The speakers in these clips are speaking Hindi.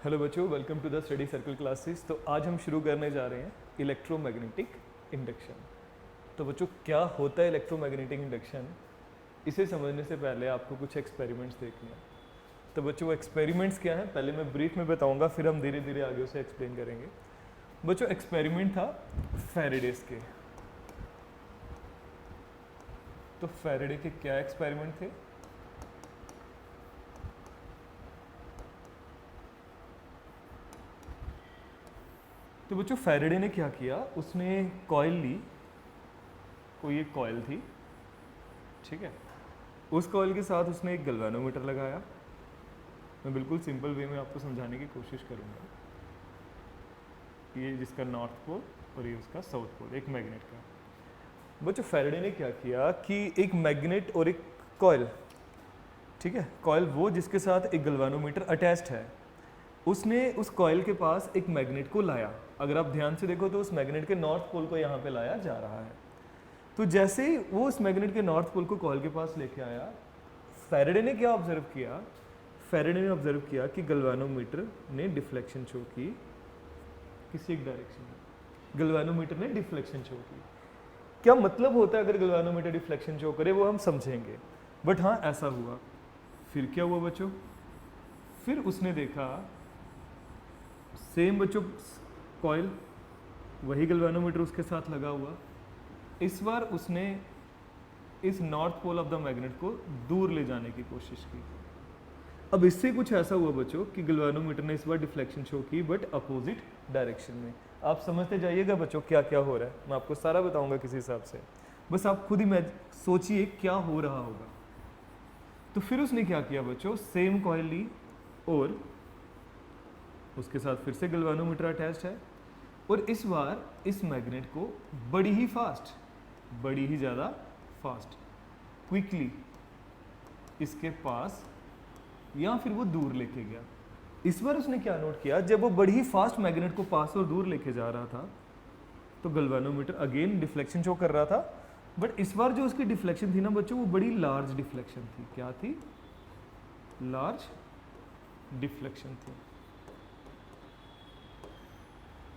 हेलो बच्चों, welcome to the study circle classes. तो आज हम शुरू करने जा रहे हैं इलेक्ट्रोमैग्नेटिक इंडक्शन। तो बच्चों, क्या होता है इलेक्ट्रोमैग्नेटिक इंडक्शन, इसे समझने से पहले आपको कुछ एक्सपेरिमेंट्स देखने हैं। तो बच्चों, वो एक्सपेरिमेंट्स क्या हैं पहले मैं ब्रीफ में बताऊंगा, फिर हम धीरे धीरे आगे उसे एक्सप्लेन करेंगे। बच्चों, एक्सपेरिमेंट था फैराडेस के। तो फैराडे के क्या एक्सपेरिमेंट थे? तो बच्चों, फैराडे ने क्या किया, उसने कॉइल ली, कोई एक कॉइल थी, ठीक है। उस कॉइल के साथ उसने एक गैल्वेनोमीटर लगाया। मैं बिल्कुल सिंपल वे में आपको समझाने की कोशिश करूंगा। ये जिसका नॉर्थ पोल और ये उसका साउथ पोल, एक मैग्नेट का। बच्चों, फैराडे ने क्या किया कि एक मैग्नेट और एक कॉइल, ठीक है, कॉइल वो जिसके साथ एक गैल्वेनोमीटर अटैच्ड है, उसने उस कॉइल के पास एक मैग्नेट को लाया। अगर आप ध्यान से देखो तो उस मैग्नेट के नॉर्थ पोल को यहाँ पे लाया जा रहा है। तो जैसे ही वो उस मैग्नेट के नॉर्थ पोल को कॉइल के पास लेके आया, फैराडे ने क्या ऑब्जर्व किया? फैराडे ने ऑब्जर्व किया कि गैल्वेनोमीटर ने डिफ्लेक्शन शो की किसी एक डायरेक्शन में। गैल्वेनोमीटर ने डिफ्लेक्शन शो की। क्या मतलब होता है अगर गैल्वेनोमीटर डिफ्लेक्शन शो करे, वो हम समझेंगे, बट हाँ ऐसा हुआ। फिर क्या हुआ बच्चों? फिर उसने देखा सेम बच्चों कॉइल, वही गैल्वेनोमीटर उसके साथ लगा हुआ। इस बार उसने इस north pole of the magnet को दूर ले जाने की कोशिश की। अब इससे कुछ ऐसा हुआ बच्चों कि गैल्वेनोमीटर ने इस बार डिफ्लेक्शन शो की, बट अपोजिट डायरेक्शन में। आप समझते जाइएगा बच्चों क्या क्या हो रहा है, मैं आपको सारा बताऊंगा किसी हिसाब से, बस आप खुद ही सोचिए क्या हो रहा होगा। तो फिर उसने क्या किया बच्चों, सेम कॉइल ली और उसके साथ फिर से गैल्वेनोमीटर अटैच्ड है, और इस बार इस मैग्नेट को बड़ी ही फास्ट, बड़ी ही ज़्यादा फास्ट, क्विकली इसके पास या फिर वो दूर लेके गया। इस बार उसने क्या नोट किया, जब वो बड़ी ही फास्ट मैग्नेट को पास और दूर लेके जा रहा था तो गैल्वेनोमीटर अगेन डिफ्लेक्शन शो कर रहा था, बट इस बार जो उसकी डिफ्लेक्शन थी ना बच्चों, वो बड़ी लार्ज डिफ्लेक्शन थी। क्या थी? लार्ज डिफ्लेक्शन थी,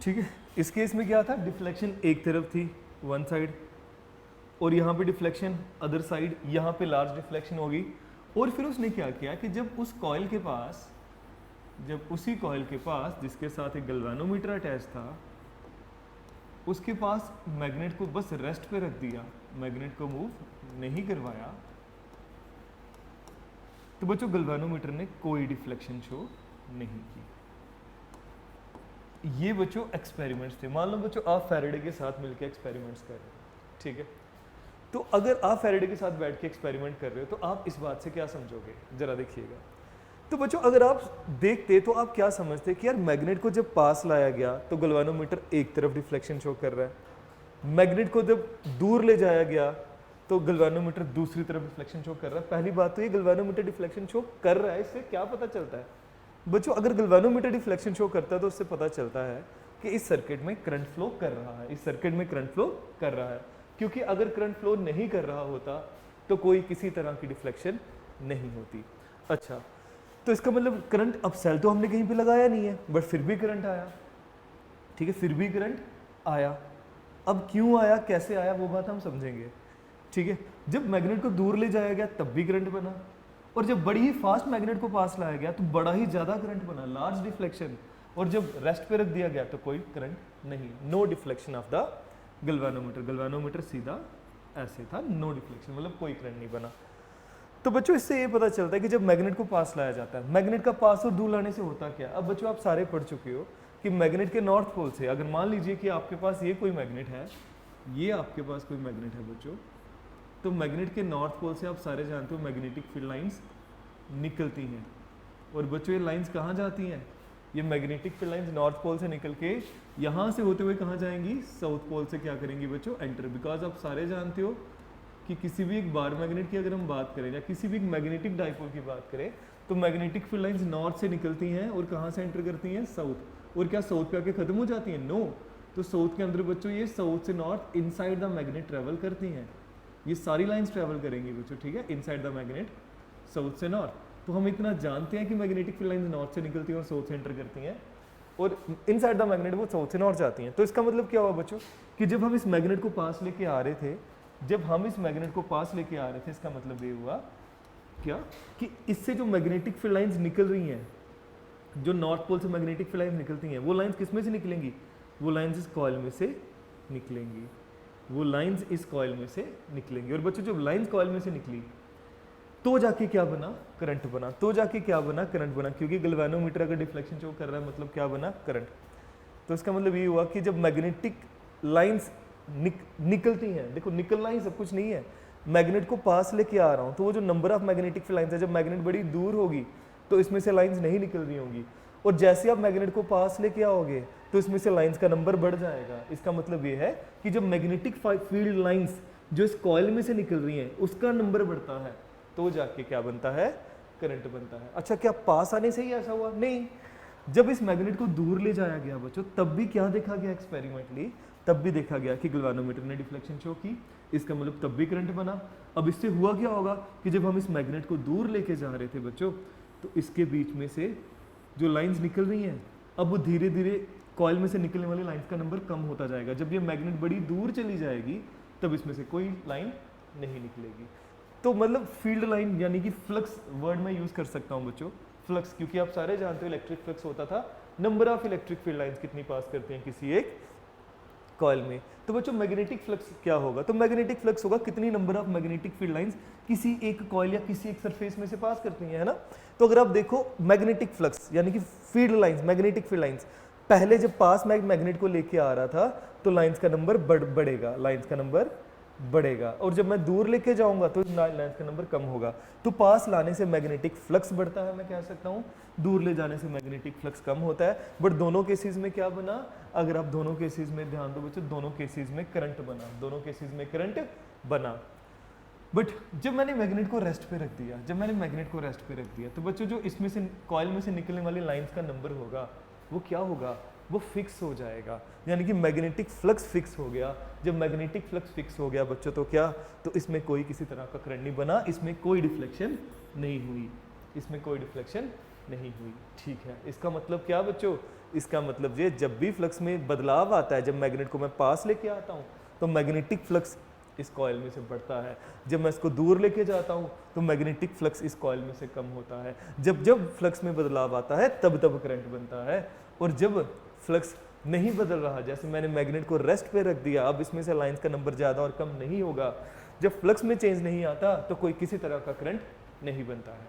ठीक है। इस केस में क्या था, डिफ्लेक्शन एक तरफ थी, वन साइड, और यहाँ पे डिफ्लेक्शन अदर साइड, यहाँ पे लार्ज डिफ्लेक्शन होगी। और फिर उसने क्या किया कि जब उस कॉइल के पास, जब उसी कॉइल के पास जिसके साथ एक गैल्वेनोमीटर अटैच था, उसके पास मैग्नेट को बस रेस्ट पे रख दिया, मैग्नेट को मूव नहीं करवाया, तो बच्चों गैल्वेनोमीटर ने कोई डिफ्लेक्शन शो नहीं की। ये बच्चों एक्सपेरिमेंट्स थे। मान लो बच्चों आप फैराडे के साथ मिलकर एक्सपेरिमेंट्स कर रहे हो, ठीक है। तो अगर आप फैराडे के साथ बैठ के एक्सपेरिमेंट कर रहे हो तो आप इस बात से क्या समझोगे, जरा देखिएगा। तो बच्चों अगर आप देखते तो आप क्या समझते कि यार मैग्नेट को जब पास लाया गया तो गैल्वेनोमीटर एक तरफ डिफ्लेक्शन शो कर रहा है, मैग्नेट को जब दूर ले जाया गया तो गैल्वेनोमीटर दूसरी तरफ डिफ्लेक्शन शो कर रहा है। पहली बात तो ये गैल्वेनोमीटर डिफ्लेक्शन शो कर रहा है, इससे क्या पता चलता है बच्चों? अगर गैल्वेनोमीटर डिफ्लेक्शन शो करता है तो उससे पता चलता है कि इस सर्किट में करंट फ्लो कर रहा है, इस सर्किट में करंट फ्लो कर रहा है। क्योंकि अगर करंट फ्लो नहीं कर रहा होता तो कोई किसी तरह की डिफ्लेक्शन नहीं होती। अच्छा, तो इसका मतलब करंट, अब सेल तो हमने कहीं पे लगाया नहीं है, बट फिर भी करंट आया, ठीक है, फिर भी करंट आया। अब क्यों आया, कैसे आया, वो बात हम समझेंगे, ठीक है। जब मैग्नेट को दूर ले जाया गया तब भी करंट बना, और जब बड़ी ही फास्ट मैग्नेट को पास लाया गया तो बड़ा ही ज़्यादा करंट बना, लार्ज डिफ्लेक्शन, और जब रेस्ट पे रख दिया गया तो कोई करंट नहीं, no deflection of the galvanometer. Galvanometer सीधा ऐसे था, नो डिफ्लेक्शन, मतलब कोई करंट नहीं बना। तो बच्चों इससे ये पता चलता है कि जब मैग्नेट को पास लाया जाता है, मैग्नेट का पास और दूर लाने से होता क्या। अब बच्चों आप सारे पढ़ चुके हो कि मैग्नेट के नॉर्थ पोल से, अगर मान लीजिए कि आपके पास ये कोई मैग्नेट है, ये आपके पास कोई मैग्नेट है बच्चों, तो मैग्नेट के नॉर्थ पोल से आप सारे जानते हो मैग्नेटिक फील्ड लाइंस निकलती हैं। और बच्चों ये लाइंस कहाँ जाती हैं, ये magnetic field lines north pole से निकल के यहाँ से होते हुए कहाँ जाएंगी, साउथ पोल से क्या करेंगी बच्चों, एंटर। बिकॉज आप सारे जानते हो कि किसी भी एक बार मैग्नेट की अगर हम बात करें या किसी भी एक मैग्नेटिक डाइपोल की बात करें तो मैग्नेटिक फील्ड लाइंस नॉर्थ से निकलती हैं और कहाँ से एंटर करती हैं, साउथ। और क्या साउथ पे आके खत्म हो जाती हैं? नो। तो साउथ के अंदर बच्चों ये साउथ से north inside the magnet travel करती हैं, ये सारी लाइंस ट्रेवल करेंगी बच्चों, ठीक है, इनसाइड द मैग्नेट, साउथ से नॉर्थ। तो हम इतना जानते हैं कि मैग्नेटिक फील्ड लाइंस नॉर्थ से निकलती हैं और साउथ से एंटर करती हैं, और इनसाइड द मैग्नेट वो साउथ से नॉर्थ जाती हैं। तो इसका मतलब क्या हुआ बच्चों कि जब हम इस मैग्नेट को पास लेके आ रहे थे, जब हम इस मैग्नेट को पास लेके आ रहे थे, इसका मतलब ये हुआ क्या कि इससे जो मैग्नेटिक फील्ड लाइंस निकल रही हैं, जो नॉर्थ पोल से मैग्नेटिक फील्ड लाइंस निकलती हैं, वो लाइंस किस में से निकलेंगी? वो लाइंस इस कॉइल में से निकलेंगी, वो लाइंस इस कॉइल में से निकलेंगी। और बच्चों जब लाइंस कॉइल में से निकली तो जाके क्या बना? करंट बना। तो जाके क्या बना? करंट बना, क्योंकि गैल्वेनोमीटर अगर डिफ्लेक्शन शो कर रहा है मतलब क्या बना? करंट। तो इसका मतलब ये हुआ कि जब मैग्नेटिक लाइंस निकलती हैं, देखो निकलना ही सब कुछ नहीं है, मैग्नेट को पास लेके आ रहा हूँ तो वो जो number of magnetic field lines है, जब मैग्नेट बड़ी दूर होगी तो इसमें से लाइंस नहीं निकल रही होंगी, और जैसे आप मैग्नेट को पास लेके आओगे तो इसमें से लाइंस का नंबर बढ़ जाएगा। इसका मतलब ये है कि जब मैग्नेटिक फील्ड लाइंस जो इस कॉइल में से निकल रही हैं उसका नंबर बढ़ता है तो जाके क्या बनता है? करंट बनता है। अच्छा, क्या पास आने से ही ऐसा हुआ? नहीं, जब इस मैग्नेट को दूर ले जाया गया बच्चों तब भी क्या देखा गया एक्सपेरिमेंटली? तब भी देखा गया कि गैल्वेनोमीटर ने डिफ्लेक्शन शो की, इसका मतलब तब भी करंट बना। अब इससे हुआ क्या होगा कि जब हम इस मैग्नेट को दूर लेके जा रहे थे बच्चों, तो इसके बीच में से जो लाइंस निकल रही हैं, अब वो धीरे धीरे कॉइल में से निकलने वाली लाइंस का नंबर कम होता जाएगा। जब ये मैग्नेट बड़ी दूर चली जाएगी तब इसमें से कोई लाइन नहीं निकलेगी। तो मतलब फील्ड लाइन यानी कि फ्लक्स वर्ड में यूज कर सकता हूँ बच्चों, फ्लक्स, क्योंकि आप सारे जानते हो इलेक्ट्रिक फ्लक्स होता था, number of electric field lines कितनी पास करते हैं किसी एक कॉइल में। तो बच्चों मैग्नेटिक फ्लक्स क्या होगा? तो मैग्नेटिक फ्लक्स होगा कितनी number of magnetic field lines किसी एक कॉइल या किसी एक सरफेस में से पास करती हैं, है ना। तो अगर आप देखो मैग्नेटिक फ्लक्स यानी कि field lines, magnetic field lines, पहले जब पास मैग्नेट को लेके आ रहा था तो लाइंस का नंबर बढ़ेगा, लाइंस का नंबर बढ़ेगा, और जब मैं दूर लेके जाऊंगा तो लाइंस का नंबर कम होगा। तो पास लाने से मैग्नेटिक फ्लक्स बढ़ता है, मैं कह सकता हूँ, दूर ले जाने से मैग्नेटिक फ्लक्स कम होता है। बट दोनों केसेस में क्या बना? अगर आप दोनों केसेस में ध्यान दो बच्चों, दोनों केसेस में करंट बना, दोनों केसेस में करंट बना। बट जब मैंने मैग्नेट को रेस्ट पे रख दिया, जब मैंने मैग्नेट को रेस्ट पे रख दिया तो बच्चों जो इसमें से कॉइल में से निकलने वाली लाइंस का नंबर होगा वो क्या होगा? वो फिक्स हो जाएगा, यानी कि मैग्नेटिक फ्लक्स फिक्स हो गया। जब मैग्नेटिक फ्लक्स फिक्स हो गया बच्चों तो क्या? तो इसमें कोई किसी तरह का करंट नहीं बना, इसमें कोई डिफ्लेक्शन नहीं हुई, इसमें कोई डिफ्लेक्शन नहीं हुई। ठीक है, इसका मतलब क्या बच्चों? इसका मतलब ये जब भी फ्लक्स में बदलाव आता है, जब मैग्नेट को मैं पास लेके आता हूँ तो मैग्नेटिक फ्लक्स इस कॉइल में से बढ़ता है, जब मैं इसको दूर लेके जाता हूँ तो मैग्नेटिक फ्लक्स इस कॉइल में से कम होता है। जब जब फ्लक्स में बदलाव आता है तब तब करंट बनता है, और जब फ्लक्स नहीं बदल रहा, जैसे मैंने मैग्नेट को रेस्ट पे रख दिया, अब इसमें से लाइंस का नंबर ज़्यादा और कम नहीं होगा। जब फ्लक्स में चेंज नहीं आता तो कोई किसी तरह का करंट नहीं बनता है।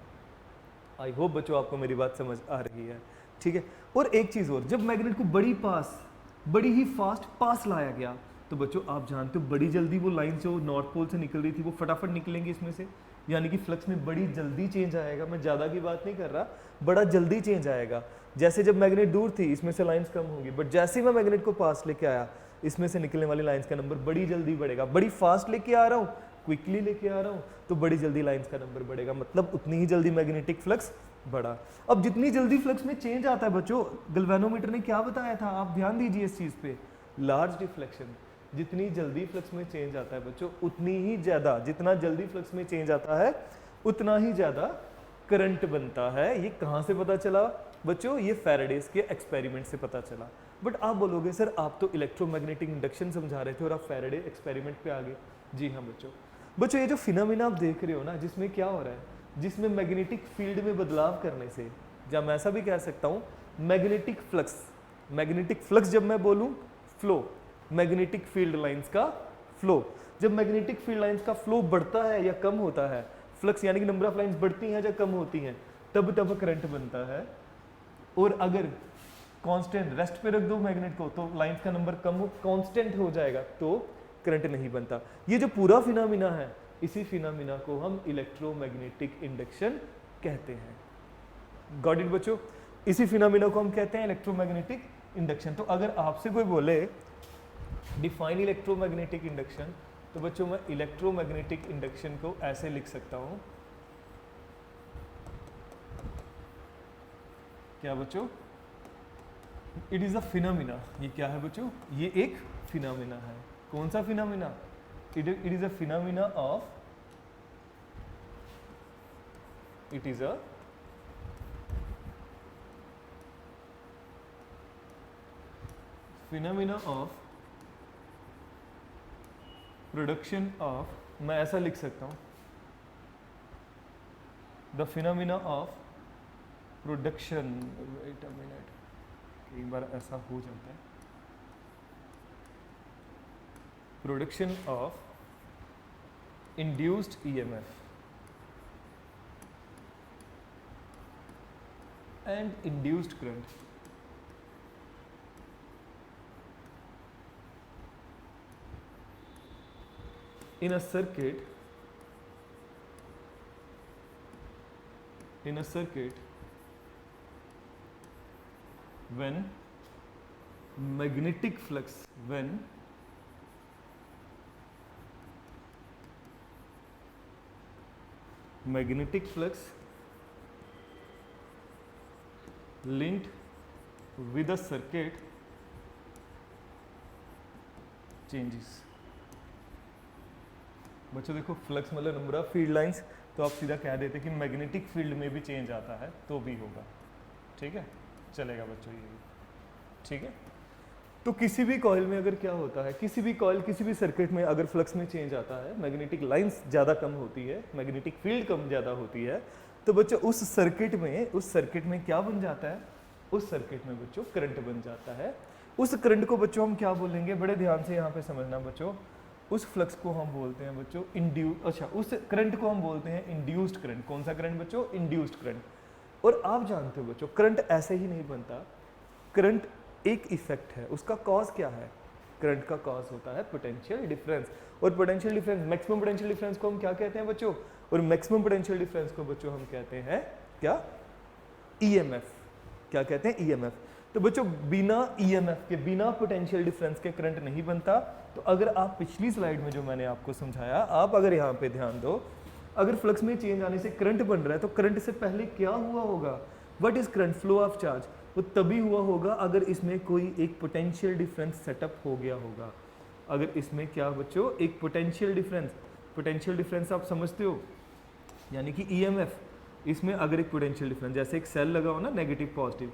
आई होप बच्चों आपको मेरी बात समझ आ रही है, ठीक है। और एक चीज़ और, जब मैग्नेट को बड़ी ही फास्ट पास लाया गया तो बच्चों आप जानते हो बड़ी जल्दी वो लाइन जो नॉर्थ पोल से निकल रही थी वो फटाफट निकलेंगी इसमें से, यानी कि फ्लक्स में बड़ी जल्दी चेंज आएगा। मैं ज़्यादा की बात नहीं कर रहा, बड़ा जल्दी चेंज आएगा। जैसे जब मैग्नेट दूर थी इसमें से लाइंस कम होगी, बट जैसे ही मैं मैग्नेट को पास लेके आया इसमें से निकलने वाली लाइंस का नंबर बड़ी जल्दी बढ़ेगा। बड़ी फास्ट लेके आ रहा हूँ, क्विकली लेके आ रहा हूँ तो बड़ी जल्दी लाइंस का नंबर बढ़ेगा, मतलब उतनी ही जल्दी मैग्नेटिक फ्लक्स बढ़ा। अब जितनी जल्दी फ्लक्स में चेंज आता है बच्चों, गैल्वेनोमीटर ने क्या बताया था, आप ध्यान दीजिए इस चीज़ पे, लार्ज डिफ्लेक्शन। जितनी जल्दी फ्लक्स में चेंज आता है बच्चों उतनी ही ज़्यादा, जितना जल्दी फ्लक्स में चेंज आता है उतना ही ज़्यादा करंट बनता है। ये कहाँ से पता चला बच्चों? ये फैराडेज के एक्सपेरिमेंट से पता चला। बट आप बोलोगे सर आप तो इलेक्ट्रोमैग्नेटिक इंडक्शन समझा रहे थे और आप फैराडे एक्सपेरिमेंट पे आ गए। जी हाँ बच्चों ये जो फिनोमिना आप देख रहे हो ना, जिसमें क्या हो रहा है, जिसमें मैग्नेटिक फील्ड में बदलाव करने से, या मैं ऐसा भी कह सकता हूँ मैग्नेटिक फ्लक्स जब मैं बोलूँ फ्लो, मैग्नेटिक फील्ड लाइंस का फ्लो, जब मैग्नेटिक फील्ड लाइंस का फ्लो बढ़ता है या कम होता है, फ्लक्स यानी कि नंबर ऑफ लाइंस बढ़ती हैं या कम होती हैं, तब तब करंट बनता है। और अगर कांस्टेंट रेस्ट पे रख दो मैग्नेट को तो लाइंस का नंबर कम हो, कांस्टेंट हो जाएगा तो करंट नहीं बनता। ये जो पूरा फिनोमिना है, इसी फिनोमिना को हम इलेक्ट्रोमैग्नेटिक इंडक्शन कहते हैं। गॉट इट बच्चों? इसी फिनोमिना को हम कहते हैं इलेक्ट्रोमैग्नेटिक इंडक्शन। तो अगर आपसे कोई बोले डिफाइन इलेक्ट्रोमैग्नेटिक इंडक्शन, तो बच्चों मैं इलेक्ट्रोमैग्नेटिक इंडक्शन को ऐसे लिख सकता हूं, क्या बच्चों? It is a phenomena. ये क्या है बच्चों? ये एक फिनोमिना है। कौन सा phenomena? It is a phenomena of phenomena of production of, मैं ऐसा लिख सकता हूँ, the phenomena of production, wait a minute, कई बार ऐसा हो जाता है, production of induced EMF and induced current in a circuit when magnetic flux linked with a circuit changes। बच्चों देखो फ्लक्स मतलब नंबर ऑफ फील्ड लाइंस, तो आप सीधा कह देते कि मैग्नेटिक फील्ड में भी चेंज आता है तो भी होगा, ठीक है, चलेगा बच्चों ये भी, ठीक है। तो किसी भी कॉइल में अगर क्या होता है, किसी भी कॉइल किसी भी सर्किट में अगर फ्लक्स में चेंज आता है, मैग्नेटिक लाइंस ज़्यादा कम होती है, मैग्नेटिक फील्ड कम ज़्यादा होती है, तो बच्चों उस सर्किट में क्या बन जाता है, उस सर्किट में बच्चों करंट बन जाता है। उस करंट को बच्चों हम क्या बोलेंगे, बड़े ध्यान से यहाँ पे समझना बच्चों, उस फ्लक्स को हम बोलते हैं बच्चों उस करंट को हम बोलते हैं इंड्यूस्ड करंट। कौन सा करंट बच्चों, इंड्यूस्ड करंट। और आप जानते हो बच्चों करंट ऐसे ही नहीं बनता, करंट एक इफेक्ट है, उसका कॉज क्या है, करंट का कॉज होता है पोटेंशियल डिफरेंस। और potential difference, maximum potential difference को हम क्या कहते हैं बच्चों, और मैक्सिमम पोटेंशियल डिफरेंस को बच्चों हम कहते हैं क्या, ईएमएफ। क्या कहते हैं, ईएमएफ। तो बच्चों बिना ईएमएफ के, बिना पोटेंशियल डिफरेंस के करंट नहीं बनता। तो अगर आप पिछली स्लाइड में जो मैंने आपको समझाया, आप अगर यहाँ पे ध्यान दो, अगर फ्लक्स में चेंज आने से करंट बन रहा है तो करंट से पहले क्या हुआ होगा, what is current, flow of charge, वो तभी हुआ होगा अगर इसमें कोई एक पोटेंशियल डिफरेंस सेटअप हो गया होगा। अगर इसमें क्या बच्चों, एक पोटेंशियल डिफरेंस आप समझते हो, यानी कि ईएमएफ, इसमें अगर एक पोटेंशियल डिफरेंस, जैसे एक सेल लगा हो ना नेगेटिव पॉजिटिव,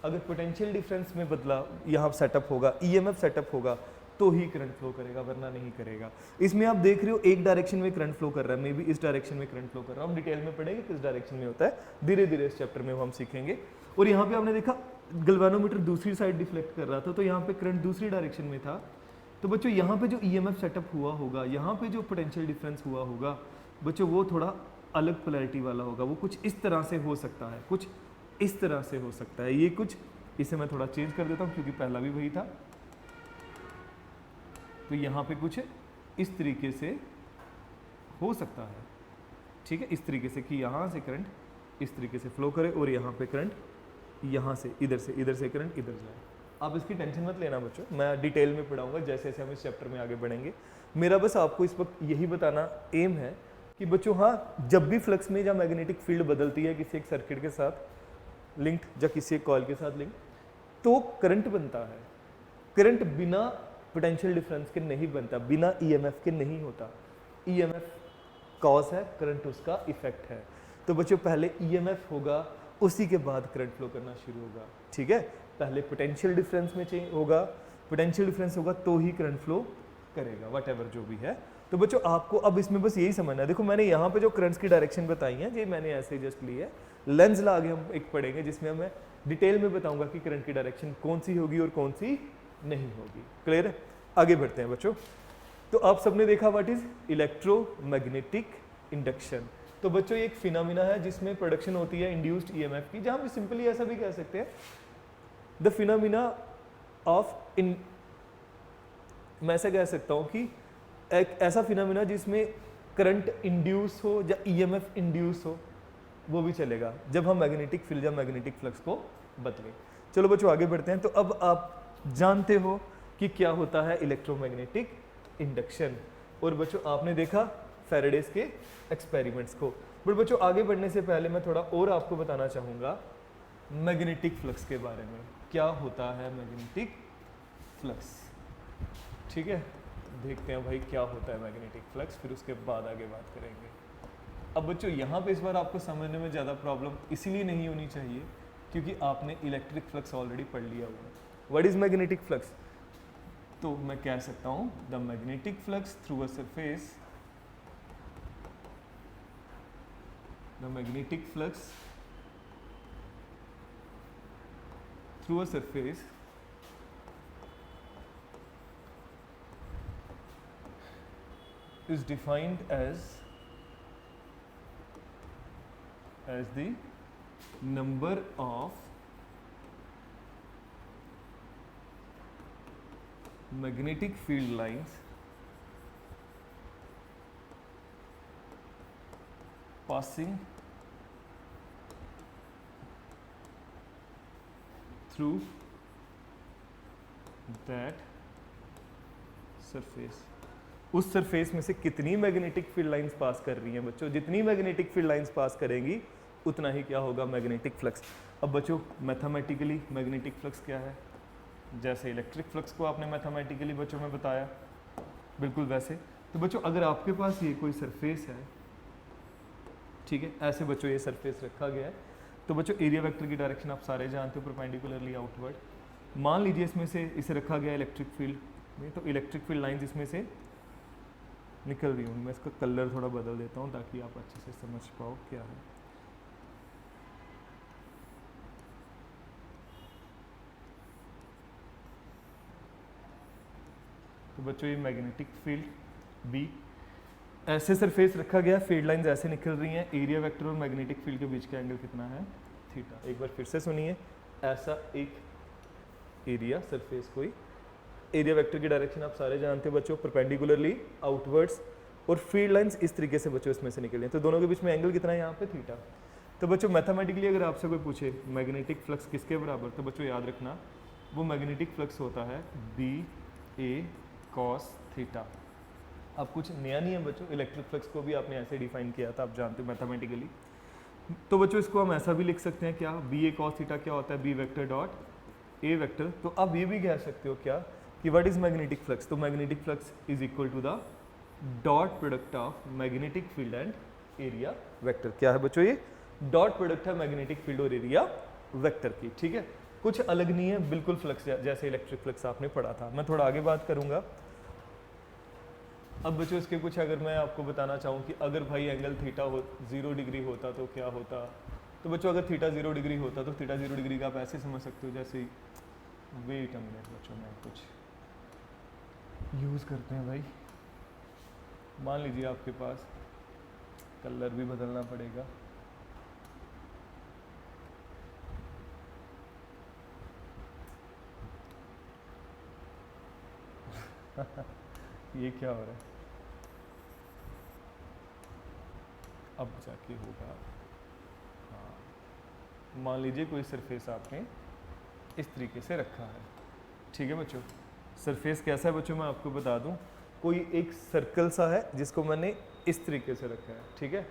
अगर पोटेंशियल डिफरेंस में बदला यहाँ सेटअप होगा, ईएमएफ सेटअप होगा, तो ही करंट फ्लो करेगा, वरना नहीं करेगा। इसमें आप देख रहे हो एक डायरेक्शन में करंट फ्लो कर रहा है, मे बी इस डायरेक्शन में करंट फ्लो कर रहा है, हम डिटेल में पढ़ेंगे किस डायरेक्शन में होता है, धीरे धीरे इस चैप्टर में हम सीखेंगे। और यहाँ पे आपने देखा गैल्वेनोमीटर दूसरी साइड डिफ्लेक्ट कर रहा था, तो यहाँ पे करंट दूसरी डायरेक्शन में था। तो बच्चों यहाँ पे जो ईएमएफ सेटअप हुआ होगा, यहाँ पे जो पोटेंशियल डिफरेंस हुआ होगा बच्चों, वो थोड़ा अलग पोलैरिटी वाला होगा, वो कुछ इस तरह से हो सकता है, कुछ इस तरह से हो सकता है। ये कुछ, इसे मैं थोड़ा चेंज कर देता हूँ क्योंकि पहला भी वही था। तो यहाँ पे कुछ इस तरीके से हो सकता है, ठीक है, इस तरीके से कि यहाँ से करंट इस तरीके से फ्लो करे और यहाँ पे करंट यहाँ से इधर से करंट इधर जाए। आप इसकी टेंशन मत लेना बच्चों, मैं डिटेल में पढ़ाऊंगा जैसे जैसे हम इस चैप्टर में आगे बढ़ेंगे। मेरा बस आपको इस वक्त यही बताना एम है कि बच्चों हाँ, जब भी फ्लक्स में या मैग्नेटिक फील्ड बदलती है किसी एक सर्किट के साथ लिंक्ड या किसी एक कॉइल के साथ लिंक, तो करंट बनता है। करंट बिना पोटेंशियल डिफरेंस के नहीं बनता, बिना ईएमएफ के नहीं होता। ईएमएफ कॉज है, करंट उसका इफेक्ट है। तो बच्चों पहले ईएमएफ होगा, उसी के बाद करंट फ्लो करना शुरू होगा, ठीक है। पहले पोटेंशियल डिफरेंस में चेंज होगा, पोटेंशियल डिफरेंस होगा तो ही करंट फ्लो करेगा, व्हाटएवर जो भी है। तो बच्चों आपको अब इसमें बस यही समझना है। देखो मैंने यहाँ पे जो करंट्स की डायरेक्शन बताई है, ये मैंने ऐसे जस्ट ली है। लेंस ला आगे हम एक पढ़ेंगे जिसमें मैं डिटेल में बताऊंगा कि करंट की डायरेक्शन कौन सी होगी और कौन सी नहीं होगी। क्लियर है, आगे बढ़ते हैं बच्चों। तो आप सबने देखा व्हाट इज इलेक्ट्रोमैग्नेटिक इंडक्शन। तो बच्चों ये एक फिनोमिना है जिसमें प्रोडक्शन होती है इंड्यूस्ड ईएमएफ की, जहां पे सिंपली ऐसा भी कह सकते हैं द फिनोमिना ऑफ इन, मैं ऐसा कह सकता हूं कि एक ऐसा फिनोमिना जिसमें करंट इंड्यूस हो या ईएमएफ इंड्यूस हो, वो भी चलेगा जब हम मैग्नेटिक फील्ड या मैग्नेटिक फ्लक्स को बदलें। चलो बच्चों आगे बढ़ते हैं। तो अब आप जानते हो कि क्या होता है इलेक्ट्रोमैग्नेटिक इंडक्शन, और बच्चों आपने देखा फैराडेस के एक्सपेरिमेंट्स को। बट बच्चों आगे बढ़ने से पहले मैं थोड़ा और आपको बताना चाहूँगा मैग्नेटिक फ्लक्स के बारे में। क्या होता है मैग्नेटिक फ्लक्स, ठीक है। देखते हैं भाई क्या होता है मैग्नेटिक फ्लक्स, फिर उसके बाद आगे बात करेंगे। अब बच्चों यहाँ पे इस बार आपको समझने में ज़्यादा प्रॉब्लम इसीलिए नहीं होनी चाहिए क्योंकि आपने इलेक्ट्रिक फ्लक्स ऑलरेडी पढ़ लिया हुआ है। व्हाट इज मैग्नेटिक फ्लक्स, तो मैं कह सकता हूँ the magnetic flux through a surface, the magnetic flux through a surface is defined as the number of magnetic field lines passing through that surface। उस सरफेस में से कितनी मैग्नेटिक फील्ड लाइंस पास कर रही हैं बच्चों, जितनी मैग्नेटिक फील्ड लाइंस पास करेंगी उतना ही क्या होगा, मैग्नेटिक फ्लक्स। अब बच्चों मैथमेटिकली मैग्नेटिक फ्लक्स क्या है, जैसे इलेक्ट्रिक फ्लक्स को आपने मैथमेटिकली बच्चों में बताया, बिल्कुल वैसे। तो बच्चों अगर आपके पास ये कोई सरफेस है, ठीक है, ऐसे बच्चों ये सरफेस रखा गया है, तो बच्चों एरिया वेक्टर की डायरेक्शन आप सारे जानते हो, परपेंडिकुलरली आउटवर्ड। मान लीजिए इसमें से इसे रखा गया इलेक्ट्रिक फील्ड में, तो इलेक्ट्रिक फील्ड लाइंस इसमें से निकल रही हूँ। मैं इसका कलर थोड़ा बदल देता हूँ ताकि आप अच्छे से समझ पाओ क्या है। तो बच्चों ये मैग्नेटिक फील्ड बी, ऐसे सरफेस रखा गया, फील्ड लाइंस ऐसे निकल रही हैं, एरिया वेक्टर और मैग्नेटिक फील्ड के बीच का एंगल कितना है, थीटा। एक बार फिर से सुनिए, ऐसा एक एरिया सरफेस, कोई एरिया वेक्टर की डायरेक्शन आप सारे जानते हो बच्चों, परपेंडिकुलरली आउटवर्ड्स, और फील्ड लाइंस इस तरीके से बच्चों इसमें से निकल रही हैं, तो दोनों के बीच में एंगल कितना है यहाँ पे, थीटा। तो बच्चों मैथमेटिकली अगर आपसे कोई पूछे मैग्नेटिक फ्लक्स किसके बराबर, तो बच्चों याद रखना वो मैग्नेटिक फ्लक्स होता है बी ए कॉस थीटा। अब कुछ नया नहीं है बच्चों, इलेक्ट्रिक फ्लक्स को भी आपने ऐसे डिफाइन किया था, आप जानते हो मैथमेटिकली। तो बच्चों इसको हम ऐसा भी लिख सकते हैं क्या, बी ए कॉस थीटा क्या होता है, B vector dot A vector. तो आप ये भी कह सकते हो क्या कि व्हाट इज मैग्नेटिक फ्लक्स, तो magnetic flux is equal to the dot product of magnetic field and area vector. क्या है बच्चों, ये डॉट प्रोडक्ट है मैग्नेटिक फील्ड और एरिया वेक्टर की, ठीक है, कुछ अलग नहीं है, बिल्कुल फ्लक्स जैसे इलेक्ट्रिक फ्लक्स आपने पढ़ा था। मैं थोड़ा आगे बात करूंगा। अब बच्चों इसके कुछ अगर मैं आपको बताना चाहूँ कि अगर भाई एंगल थीटा हो 0 डिग्री होता तो क्या होता, तो बच्चों अगर थीटा 0 डिग्री होता तो थीटा 0 डिग्री का आप ऐसे समझ सकते हो जैसे, वेट अ मिनट बच्चों मैं कुछ यूज़ करते हैं भाई। मान लीजिए आपके पास, कलर भी बदलना पड़ेगा, ये क्या हो रहा है, अब जाके होगा। हाँ, मान लीजिए कोई सरफेस आपने इस तरीके से रखा है, ठीक है बच्चों। सरफेस कैसा है बच्चों, मैं आपको बता दूं, कोई एक सर्कल सा है जिसको मैंने इस तरीके से रखा है, ठीक है,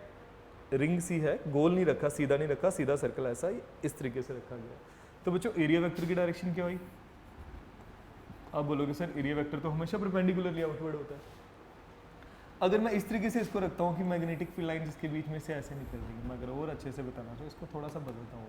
रिंग सी है, गोल नहीं रखा, सीधा नहीं रखा, सीधा सर्कल ऐसा ही इस तरीके से रखा गया। तो बच्चों एरिया वेक्टर की डायरेक्शन क्या हुई, आप बोलोगे सर एरिया वेक्टर तो हमेशा परपेंडिकुलरली आउटवर्ड होता है। अगर मैं इस तरीके से इसको रखता हूँ कि मैग्नेटिक फील्ड लाइन इसके बीच में से ऐसे निकल रही है, मैं अगर और अच्छे से बताना चाहूँ इसको थोड़ा सा बदलता हूँ।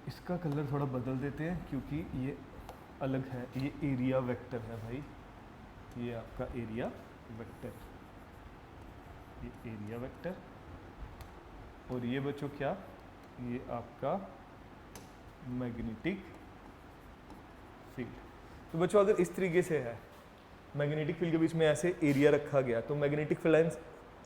इसका कलर थोड़ा बदल देते हैं क्योंकि ये अलग है, ये एरिया वेक्टर है भाई, ये आपका एरिया वेक्टर, ये एरिया वेक्टर, और ये बच्चों क्या, ये आपका मैग्नेटिक फील्ड। तो बच्चों अगर इस तरीके से है, मैग्नेटिक फील्ड के बीच में ऐसे एरिया रखा गया, तो मैग्नेटिक फील्ड लाइंस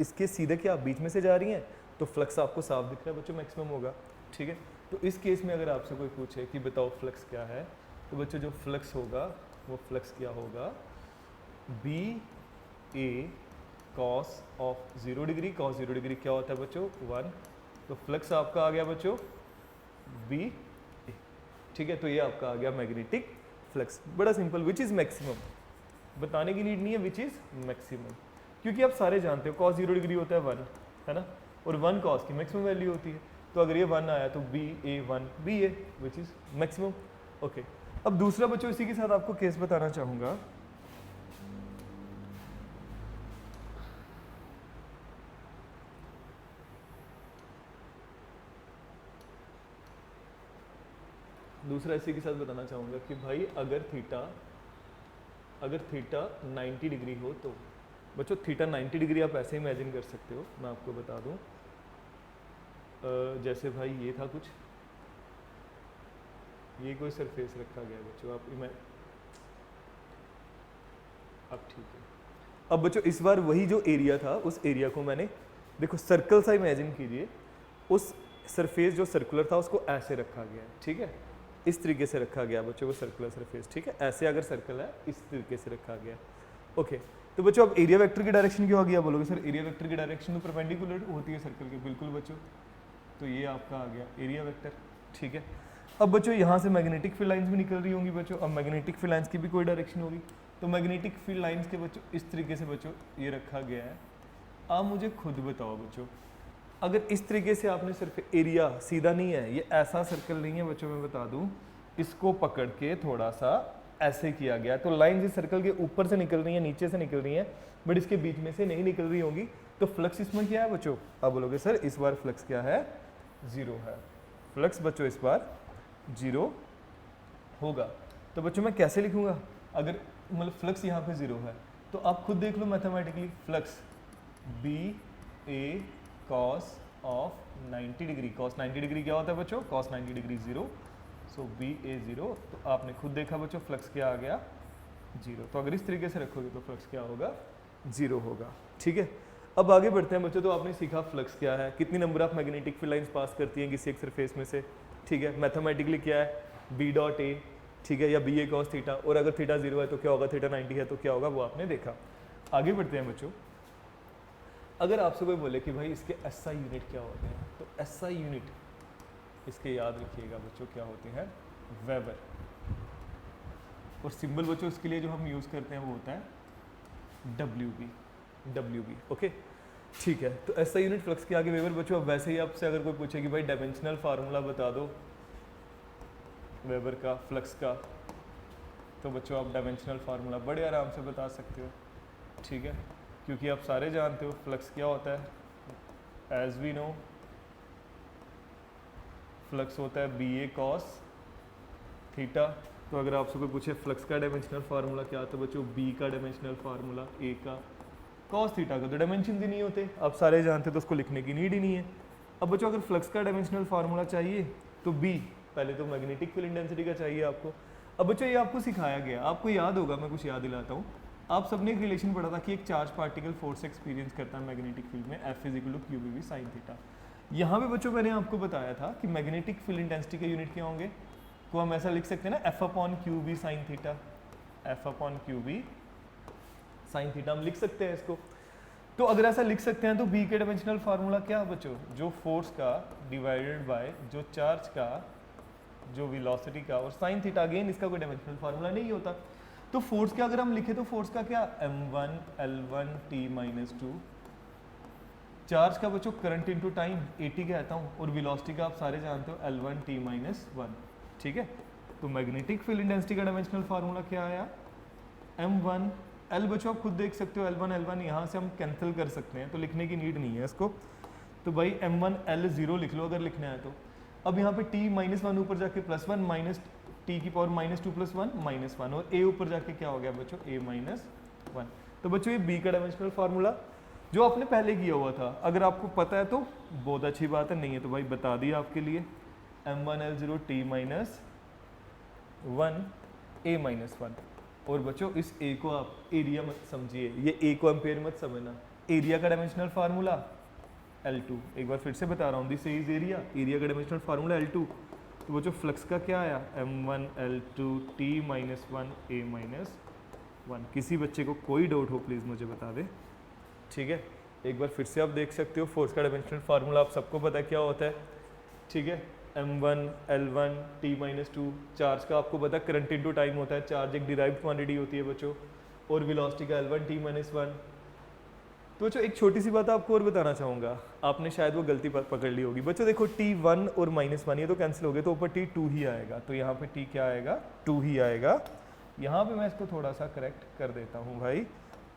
इसके सीधे क्या बीच में से जा रही हैं, तो फ्लक्स आपको साफ दिख रहा है बच्चों, मैक्सिमम होगा, ठीक है। तो इस केस में अगर आपसे कोई पूछे कि बताओ फ्लक्स क्या है, तो बच्चों जो फ्लक्स होगा वो फ्लक्स क्या होगा, B A cos of 0 degree, cos 0 degree क्या होता है बच्चों 1, तो फ्लक्स आपका आ गया बच्चों बी ए, ठीक है। तो ये आपका आ गया मैग्नेटिक फ्लक्स, बड़ा सिंपल, विच इज़ मैक्सिमम, बताने की नीड नहीं है, विच इज़ मैक्सिमम, क्योंकि आप सारे जानते हो कॉस 0 डिग्री होता है 1, है ना, और 1 कॉस की मैक्सिमम वैल्यू होती है, तो अगर ये 1 आया तो B A 1 B A which is maximum, okay. अब दूसरा बच्चों इसी के साथ आपको केस बताना चाहूँगा। दूसरा इसी के साथ बताना चाहूँगा कि भाई अगर थीटा 90 डिग्री हो तो बच्चों थीटा 90 डिग्री आप ऐसे इमेजिन कर सकते हो, मैं आपको बता दूँ। जैसे भाई ये था कुछ, ये कोई सरफेस रखा गया बच्चों, अब ठीक है। अब बच्चों इस बार वही जो एरिया था उस एरिया को मैंने देखो सर्कल सा इमेजिन कीजिए, उस सरफेस जो सर्कुलर था उसको ऐसे रखा गया है, ठीक है, इस तरीके से रखा गया बच्चों वो सर्कुलर सरफेस, ठीक है, ऐसे अगर सर्कल है इस तरीके से रखा गया। ओके, तो बच्चों अब एरिया वेक्टर की डायरेक्शन क्या होगी? आप बोलोगे सर एरिया वेक्टर की डायरेक्शन तो परपेंडिकुलर होती है सर्कल के, बिल्कुल बच्चों, तो ये आपका आ गया एरिया वेक्टर, ठीक है। अब बच्चों यहाँ से मैग्नेटिक फील्ड लाइंस भी निकल रही होंगी बच्चों, अब मैग्नेटिक फील्ड लाइंस की भी कोई डायरेक्शन होगी, तो मैग्नेटिक फील्ड लाइंस के बच्चों इस तरीके से बच्चों ये रखा गया है। आप मुझे खुद बताओ बच्चों, अगर इस तरीके से आपने सिर्फ एरिया सीधा नहीं है, ये ऐसा सर्कल नहीं है बच्चों, मैं बता दूं, इसको पकड़ के थोड़ा सा ऐसे किया गया, तो लाइन इस सर्कल के ऊपर से निकल रही है, नीचे से निकल रही है, बट इसके बीच में से नहीं निकल रही होंगी, तो फ्लक्स इसमें क्या है बच्चों? आप बोलोगे सर इस बार फ्लक्स क्या है? 0 है। फ्लक्स बच्चों इस बार 0 होगा। तो बच्चों मैं कैसे लिखूंगा? अगर मतलब फ्लक्स यहाँ पे 0 है तो आप खुद देख लो mathematically, flux B A cos of 90 degree, cos 90 degree क्या होता है बच्चों? Cos 90 degree 0, so B A 0, तो आपने खुद देखा बच्चों फ्लक्स क्या आ गया? 0। तो अगर इस तरीके से रखोगे तो फ्लक्स क्या होगा? 0 होगा, ठीक है। अब आगे बढ़ते हैं बच्चों, तो आपने सीखा फ्लक्स क्या है, कितनी number of magnetic field lines pass करती हैं किसी एक सरफेस में से, ठीक है। मैथमेटिकली क्या है? बी डॉट ए, ठीक है, या बी ए कॉस थीटा, और अगर थीटा 0 है तो क्या होगा, थीटा 90 है तो क्या होगा, वो आपने देखा। आगे बढ़ते हैं बच्चों, अगर आपसे कोई बोले कि भाई इसके एसआई यूनिट क्या होते हैं, तो एसआई यूनिट इसके याद रखिएगा बच्चों क्या होते हैं? वेबर। और सिंबल बच्चों इसके लिए जो हम यूज़ करते हैं वो होता है WB, ओके, ठीक है। तो एसआई यूनिट फ्लक्स के आगे वेबर बच्चों। अब वैसे ही आपसे अगर कोई पूछे कि भाई डायमेंशनल फार्मूला बता दो वेबर का, फ्लक्स का, तो बच्चों आप डायमेंशनल फार्मूला बड़े आराम से बता सकते हो, ठीक है, क्योंकि आप सारे जानते हो फ्लक्स क्या होता है। एज वी नो फ्लक्स होता है बी ए कॉस थीटा। तो अगर आपसे कोई पूछे फ्लक्स का डायमेंशनल फार्मूला क्या होता है बच्चों, बी का डायमेंशनल फार्मूला, ए का, कॉस थीटा का तो डायमेंशन ही नहीं होते, आप सारे जानते हो, तो उसको लिखने की नीड ही नहीं है। अब बच्चों अगर फ्लक्स का डायमेंशनल फार्मूला चाहिए तो बी, पहले तो मैग्नेटिक फील्ड इंटेंसिटी का चाहिए आपको। अब बच्चों ये आपको सिखाया गया, आपको याद होगा, मैं कुछ याद दिलाता हूँ, आप सबने एक रिलेशन पढ़ा था कि एक चार्ज पार्टिकल फोर्स एक्सपीरियंस करता है मैग्नेटिक फील्ड में, F is equal to Q B V sine theta. यहाँ पे बच्चों मैंने आपको बताया था कि मैग्नेटिक फील्ड इंटेंसिटी के यूनिट क्या होंगे, को हम ऐसा लिख सकते हैं ना, F upon Q B sine theta, F upon Q B sine theta, हम लिख सकते हैं इसको। तो अगर ऐसा लिख सकते हैं तो बी के डायमेंशनल फार्मूला क्या बच्चों, जो फोर्स का डिवाइडेड बाय जो चार्ज का, जो वेलोसिटी का, और साइन थीटा, अगेन इसका कोई डायमेंशनल फार्मूला नहीं होता। तो फोर्स का अगर हम लिखे तो फोर्स का क्या, m1 l1 t minus 2, charge का बच्चों करंट इनटू टाइम AT कहता हूँ, और वेलोसिटी का आप सारे जानते हो l1 t माइनस 1, ठीक है। तो मैग्नेटिक फील्ड इंटेंसिटी का डायमेंशनल फार्मूला क्या आया, m1 l, बच्चों आप खुद देख सकते हो l1 यहाँ से हम कैंसिल कर सकते हैं, तो लिखने की नीड नहीं है इसको, तो भाई m1 l 0 लिख लो अगर लिखना है तो। अब यहाँ पे t माइनस 1 ऊपर जाके प्लस 1, माइनस t की पावर माइनस 2 प्लस 1 माइनस 1, और a ऊपर जाके क्या हो गया बच्चों, a माइनस 1। तो बच्चों ये b का डायमेंशनल फार्मूला जो आपने पहले किया हुआ था, अगर आपको पता है तो बहुत अच्छी बात है, नहीं है तो भाई बता दिया आपके लिए, m1 l0 t minus 1 a minus 1। और बच्चों इस a को आप एरिया मत समझिए, ये a को एम्पेयर मत समझना, एरिया का डायमेंशनल फार्मूला L2, एक बार फिर से बता रहा हूँ, दिस इज एरिया, एरिया का डायमेंशनल फार्मूला L2। तो बच्चों फ्लक्स का क्या आया, m1 l2 t minus 1 a minus 1। किसी बच्चे को कोई डाउट हो प्लीज़ मुझे बता दे, ठीक है। एक बार फिर से आप देख सकते हो, फोर्स का डायमेंशनल फार्मूला आप सबको पता है क्या होता है, ठीक है, m1 l1 t minus 2, charge का आपको पता है करंट इनटू टाइम होता है, चार्ज एक डिराइव्ड क्वांटिटी होती है बच्चों, और वेलोसिटी का l1 t माइनस 1। तो बच्चों एक छोटी सी बात आपको और बताना चाहूँगा, आपने शायद वो गलती पकड़ ली होगी बच्चों, देखो t1 और -1 ये तो कैंसिल हो गए, तो ऊपर t2 ही आएगा, तो यहाँ पे t क्या आएगा, 2 ही आएगा। यहाँ पे मैं इसको थोड़ा सा करेक्ट कर देता हूँ भाई,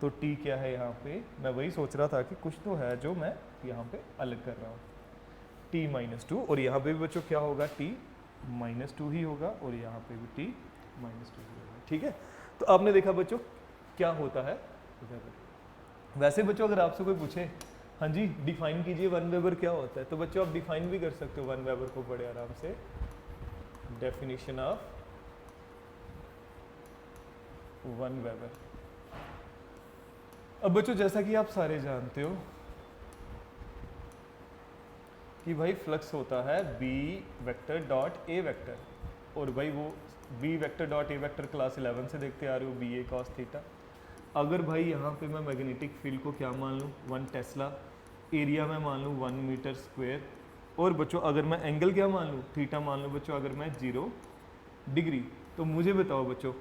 तो t क्या है यहाँ पे, मैं वही सोच रहा था कि कुछ तो है जो मैं यहाँ पे अलग कर रहा हूँ, t माइनस 2, और यहाँ पे भी बच्चों क्या होगा, t -2 ही होगा और यहाँ पे भी t -2 ही होगा, ठीक है। तो आपने देखा बच्चों क्या होता है वेबर। वैसे बच्चों अगर आपसे कोई पूछे हाँ जी डिफाइन कीजिए 1 वेबर क्या होता है, तो बच्चों आप डिफाइन भी कर सकते हो 1 वेबर को बड़े आराम से। Definition of 1 weber. अब बच्चों जैसा कि आप सारे जानते हो कि भाई फ्लक्स होता है b vector dot a vector, और भाई वो b vector dot a vector class 11 से देखते आ रहे हो ba cos थीटा। अगर भाई यहाँ पे मैं मैग्नेटिक फील्ड को क्या मान लूँ 1 टेस्ला, एरिया में मान लूँ 1 मीटर स्क्वायर, और बच्चों अगर मैं एंगल क्या मान लूँ थीटा मान लूँ बच्चों अगर मैं 0 डिग्री, तो मुझे बताओ बच्चों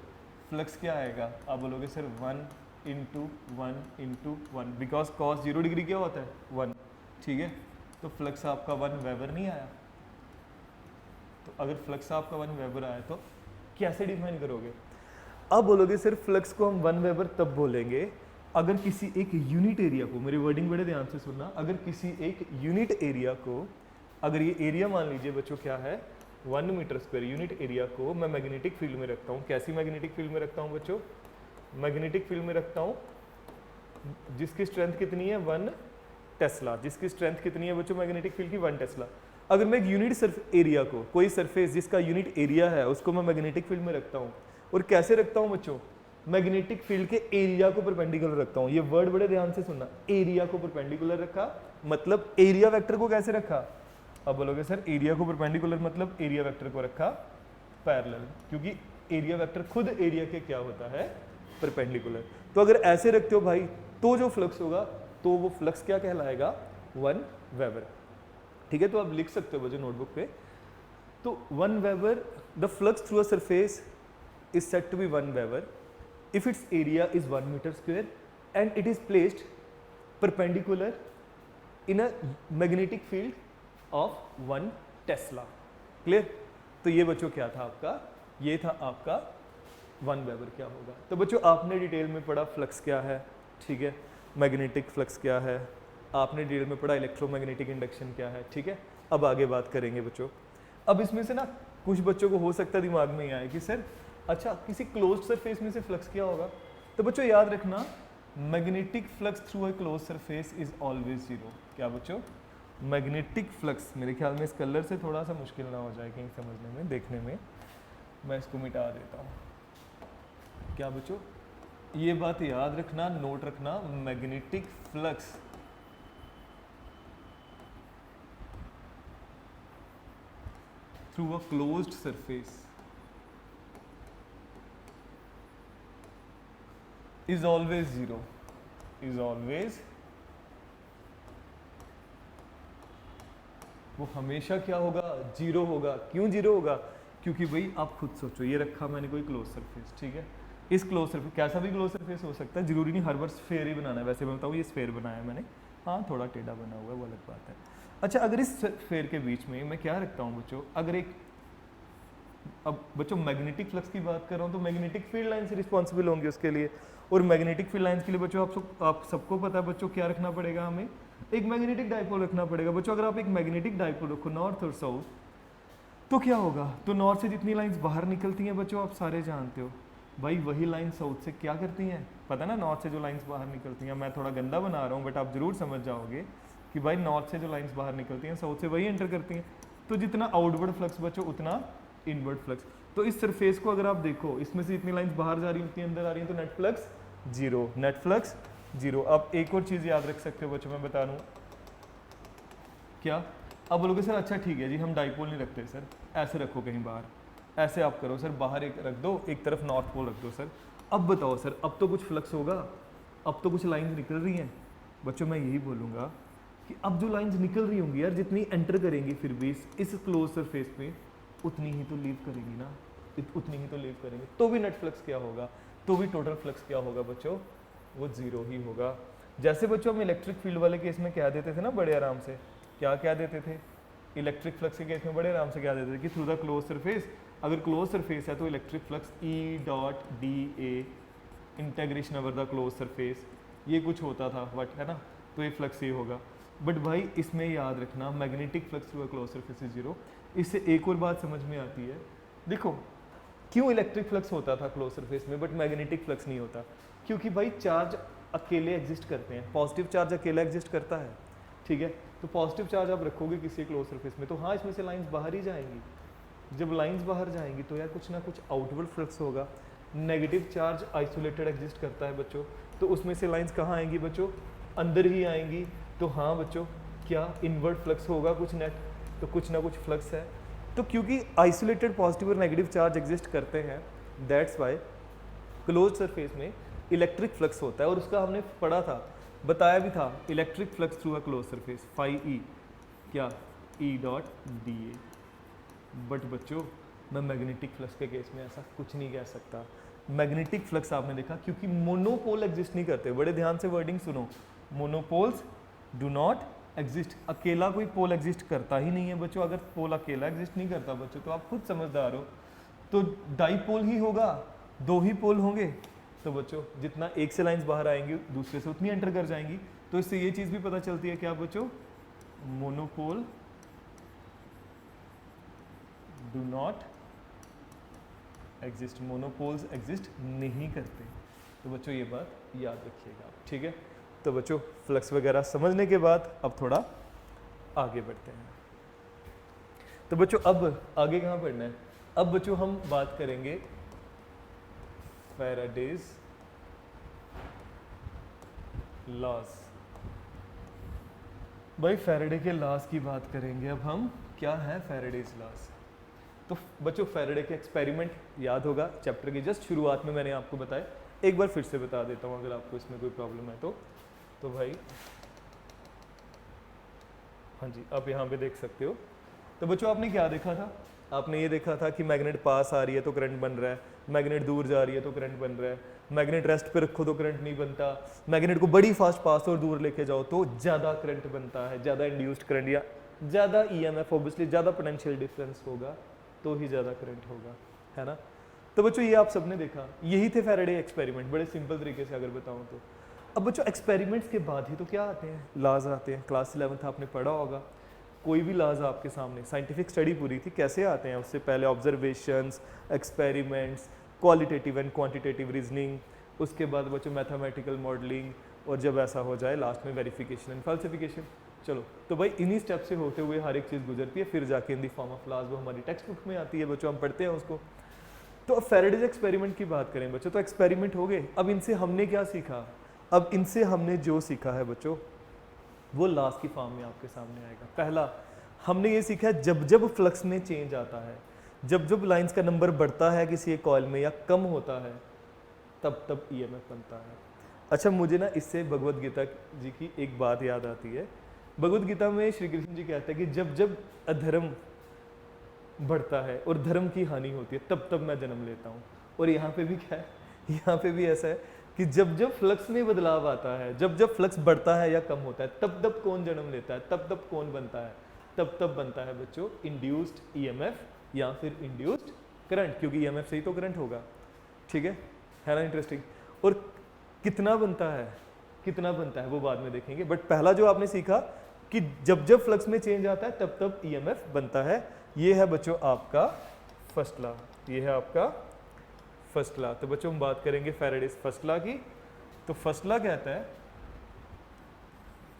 फ्लक्स क्या आएगा। आप बोलोगे sir 1 into 1 into 1, because cos 0 degree क्या होता है 1, ठीक है। तो फ्लक्स आपका 1 वेबर नहीं आया। तो अगर फ्लक्स आपका 1 वेबर आया तो कैसे डिफाइन करोगे। अब बोलोगे सर फ्लक्स को हम 1 वेबर तब बोलेंगे अगर किसी एक यूनिट एरिया को, मेरी वर्डिंग बड़े ध्यान से सुनना, अगर किसी एक यूनिट एरिया को, अगर ये एरिया मान लीजिए बच्चों क्या है 1 मीटर स्क्वायर, यूनिट एरिया को मैं मैग्नेटिक फील्ड में रखता हूँ। कैसी मैग्नेटिक फील्ड में रखता हूँ बच्चों, मैग्नेटिक फील्ड में रखता हूँ जिसकी स्ट्रेंथ कितनी है 1 टेस्ला। जिसकी स्ट्रेंथ कितनी है बच्चों मैग्नेटिक फील्ड की 1 टेस्ला। अगर मैं एक यूनिट सर्फ एरिया को, कोई सरफेस जिसका यूनिट एरिया है उसको मैं मैग्नेटिक फील्ड में रखता हूँ, और कैसे रखता हूँ बच्चों, मैग्नेटिक फील्ड के एरिया को परपेंडिकुलर रखता हूँ। ये वर्ड बड़े ध्यान से सुनना, एरिया को परपेंडिकुलर रखा मतलब एरिया वेक्टर को कैसे रखा। अब बोलोगे सर एरिया को परपेंडिकुलर मतलब एरिया वेक्टर को रखा पैरेलल, क्योंकि एरिया वेक्टर खुद एरिया के क्या होता है परपेंडिकुलर। तो अगर ऐसे रखते हो भाई तो जो फ्लक्स होगा तो वो फ्लक्स क्या कहलाएगा 1 वेबर, ठीक है। तो आप लिख सकते हो बच्चों नोटबुक पे। तो 1 weber, the flux through a surface is said to be 1 weber if its area is 1 meter square and it is placed perpendicular in a magnetic field of 1 Tesla. Clear? तो ये बच्चों क्या था आपका, ये था आपका 1 वेबर क्या होगा। तो बच्चों आपने डिटेल में पढ़ा फ्लक्स क्या है, ठीक है, मैग्नेटिक फ्लक्स क्या है, आपने डिटेल में पढ़ा इलेक्ट्रोमैग्नेटिक इंडक्शन क्या है, ठीक है। अब आगे बात करेंगे बच्चों। अब इसमें से ना कुछ बच्चों को हो सकता है दिमाग में आए कि सर अच्छा किसी क्लोज सरफेस में से फ्लक्स क्या होगा। तो बच्चों याद रखना magnetic flux through a close surface is always 0। क्या बच्चों, मैग्नेटिक फ्लक्स, मेरे ख्याल में इस कलर से थोड़ा सा मुश्किल ना हो जाए कहीं समझने में, देखने में, मैं इसको मिटा देता हूँ। क्या बच्चों, ये बात याद रखना, नोट रखना, magnetic flux through a closed surface is always 0, is always, वो हमेशा क्या होगा 0 होगा। क्यों 0 होगा, क्योंकि भाई आप खुद सोचो, ये रखा मैंने कोई क्लोज सरफेस, ठीक है, इस क्लोज सरफेस, कैसा भी क्लोज सरफेस हो सकता है, जरूरी नहीं हर बार स्फेयर ही बनाना है। वैसे मैं बताऊँ ये स्फेयर बनाया है मैंने, हाँ थोड़ा टेढ़ा बना हुआ है वो अलग बात है। अच्छा अगर इस स्फेयर के बीच में मैं क्या रखता हूँ बच्चों, अगर एक, अब बच्चों मैग्नेटिक फ्लक्स की बात कर रहा हूँ तो मैग्नेटिक फील्ड लाइन से रिस्पॉन्सिबल होंगे उसके लिए, और मैग्नेटिक फील्ड लाइंस के लिए बच्चों आप सबको पता है बच्चों क्या रखना पड़ेगा, हमें एक मैग्नेटिक डाइपोल रखना पड़ेगा। बच्चों अगर आप एक मैग्नेटिक डाइपोल रखो नॉर्थ और साउथ, तो क्या होगा, तो नॉर्थ से जितनी लाइंस बाहर निकलती हैं बच्चों आप सारे जानते हो भाई, वही लाइन साउथ से क्या करती हैं, पता ना, नॉर्थ से जो लाइंस बाहर निकलती हैं, मैं थोड़ा गंदा बना रहा हूँ बट आप जरूर समझ जाओगे कि भाई नॉर्थ से जो लाइंस बाहर निकलती हैं साउथ से वही एंटर करती हैं। तो जितना आउटवर्ड फ्लक्स बच्चों उतना इनवर्ड फ्लक्स। तो इस सरफेस को अगर आप देखो, इसमें से जितनी लाइंस बाहर जा रही हैं उतनी अंदर आ रही हैं, तो नेट फ्लक्स 0, नेट फ्लक्स 0। अब एक और चीज़ याद रख सकते हो बच्चों, मैं बता दूँ क्या। अब बोलोगे सर अच्छा ठीक है जी हम डाइपोल नहीं रखते सर, ऐसे रखो कहीं बाहर, ऐसे आप करो सर, बाहर एक रख दो, एक तरफ नॉर्थ पोल रख दो सर। अब बताओ सर अब तो कुछ फ्लक्स होगा, अब तो कुछ लाइंस निकल रही हैं बच्चों। मैं यही बोलूँगा कि अब जो लाइंस निकल रही होंगी यार, जितनी एंटर करेंगी फिर भी इस क्लोज सरफेस पे, उतनी ही तो लीव करेंगी ना, उतनी ही तो लीव करेंगे, तो भी नेट फ्लक्स क्या होगा, तो भी टोटल फ्लक्स क्या होगा बच्चों, वो 0 ही होगा। जैसे बच्चों हम इलेक्ट्रिक फील्ड वाले केस में क्या देते थे ना बड़े आराम से, क्या देते थे इलेक्ट्रिक फ्लक्स के केस में बड़े आराम से क्या देते थे कि थ्रू द क्लोज सरफेस, अगर क्लोज सरफेस है तो electric flux E.dA integration over the close surface, ये कुछ होता था बट है ना, तो ये फ्लक्स ये होगा। बट भाई इसमें याद रखना magnetic flux through a close surface is 0, इससे एक और बात समझ में आती है, देखो क्यों इलेक्ट्रिक फ्लक्स होता था क्लोज सरफेस में बट मैग्नेटिक फ्लक्स नहीं होता, क्योंकि भाई चार्ज अकेले एग्जिस्ट करते हैं, पॉजिटिव चार्ज अकेला एग्जिस्ट करता है, ठीक है। तो पॉजिटिव चार्ज आप रखोगे किसी क्लोज सरफेस में तो हाँ इसमें से लाइंस बाहर ही जाएंगी, जब लाइंस बाहर जाएंगी तो यार कुछ ना कुछ आउटवर्ड फ्लक्स होगा। नेगेटिव चार्ज आइसोलेटेड एग्जिस्ट करता है बच्चों, तो उसमें से लाइंस कहाँ आएंगी बच्चों, अंदर ही आएंगी। तो हाँ बच्चों क्या इनवर्ट फ्लक्स होगा कुछ नेट, तो कुछ ना कुछ फ्लक्स है। तो क्योंकि आइसोलेटेड पॉजिटिव और नेगेटिव चार्ज एग्जिस्ट करते हैं दैट्स वाई क्लोज सरफेस में इलेक्ट्रिक फ्लक्स होता है। और उसका हमने पढ़ा था, बताया भी था, electric flux through a close surface phi E क्या E dot d A. But बच्चों मैं मैग्नेटिक फ्लक्स के केस में ऐसा कुछ नहीं कह सकता। मैग्नेटिक फ्लक्स आपने देखा क्योंकि मोनोपोल एग्जिस्ट नहीं करते, बड़े ध्यान से वर्डिंग सुनो, मोनोपोल्स डू नॉट एग्जिस्ट, अकेला कोई पोल एग्जिस्ट करता ही नहीं है बच्चों। अगर पोल अकेला एग्जिस्ट नहीं करता बच्चों तो आप खुद समझदार हो, तो डाईपोल ही होगा, दो ही पोल होंगे। तो बच्चों जितना एक से लाइंस बाहर आएंगी दूसरे से उतनी एंटर कर जाएंगी। तो इससे ये चीज़ भी पता चलती है क्या बच्चों, monopole do not exist, monopoles exist नहीं करते। तो बच्चों ये बात याद रखिएगा, ठीक है। तो बच्चों फ्लक्स वगैरह समझने के बाद अब थोड़ा आगे बढ़ते हैं। तो बच्चों अब आगे कहाँ पढ़ना है, अब बच्चों हम बात करेंगे फैराडेज लॉज। भाई फैराडे के लॉज की बात करेंगे अब हम, क्या है फैराडेज लॉज। तो बच्चों फैराडे के एक्सपेरिमेंट याद होगा, चैप्टर की जस्ट शुरुआत में मैंने आपको बताया, एक बार फिर से बता देता हूँ अगर आपको इसमें कोई प्रॉब्लम है तो भाई हाँ जी आप यहाँ पे देख सकते हो। तो बच्चों आपने क्या देखा था, आपने ये देखा था कि मैग्नेट पास आ रही है तो करंट बन रहा है, मैग्नेट दूर जा रही है तो करंट बन रहा है, मैग्नेट रेस्ट पे रखो तो करंट नहीं बनता, मैग्नेट को बड़ी फास्ट पास और दूर लेके जाओ तो ज़्यादा करंट बनता है, ज़्यादा इंड्यूस्ड करंट या ज़्यादा ईएमएफ, ऑब्वियसली ज़्यादा पोटेंशियल डिफरेंस होगा तो ही ज़्यादा करंट होगा, है ना। तो बच्चों ये आप सबने देखा, यही थे फैराडे एक्सपेरिमेंट, बड़े सिंपल तरीके से अगर बताऊँ तो। अब बच्चों एक्सपेरिमेंट्स के बाद ही तो क्या आते हैं, लॉज आते हैं। क्लास 11th आपने पढ़ा होगा, कोई भी लॉज आपके सामने, साइंटिफिक स्टडी पूरी थी, कैसे आते हैं उससे पहले observations, experiments, qualitative and quantitative reasoning, उसके बाद बच्चों मैथमेटिकल मॉडलिंग, और जब ऐसा हो जाए लास्ट में वेरिफिकेशन एंड फॉल्सिफिकेशन। चलो तो भाई इन्हीं स्टेप से होते हुए हर एक चीज़ गुजरती है, फिर जाके इन दी फॉर्म ऑफ लॉज वो हमारी टेक्स्ट बुक में आती है बच्चों, हम पढ़ते हैं उसको। तो अब फैराडेज एक्सपेरिमेंट की बात करें बच्चों, तो एक्सपेरिमेंट हो गए, अब इनसे हमने क्या सीखा, अब इनसे हमने जो सीखा है बच्चों वो लास्ट की फॉर्म में आपके सामने आएगा। पहला हमने ये सीखा है जब जब फ्लक्स में चेंज आता है, जब जब लाइंस का नंबर बढ़ता है किसी एक कॉइल में या कम होता है तब तब ईएमएफ बनता है। अच्छा मुझे ना इससे भगवत गीता जी की एक बात याद आती है। भगवत गीता में श्री कृष्ण जी कहते हैं कि जब जब अधर्म बढ़ता है और धर्म की हानि होती है तब तब मैं जन्म लेता हूँ। और यहाँ पे भी क्या है, यहाँ पे भी ऐसा है कि जब जब फ्लक्स में बदलाव आता है, जब जब फ्लक्स बढ़ता है या कम होता है तब तब कौन जन्म लेता है, तब तब कौन बनता है, तब तब बनता है बच्चों इंड्यूस्ड ईएमएफ या फिर इंड्यूस्ड करंट, क्योंकि ईएमएफ से ही तो करंट होगा, ठीक है ना, इंटरेस्टिंग। और कितना बनता है वो बाद में देखेंगे, बट पहला जो आपने सीखा कि जब जब फ्लक्स में चेंज आता है तब तब ईएमएफ बनता है। ये है बच्चों आपका फर्स्ट लॉ, ये है आपका फर्स्ट लॉ। तो बच्चों हम बात करेंगे फैराडेज फर्स्ट लॉ की। तो फर्स्ट लॉ कहता है,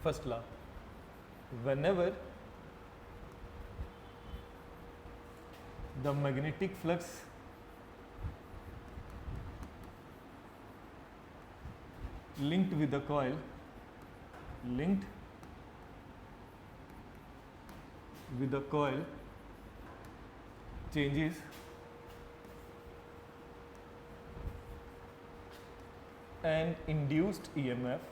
first law whenever the magnetic flux linked with the coil changes and induced EMF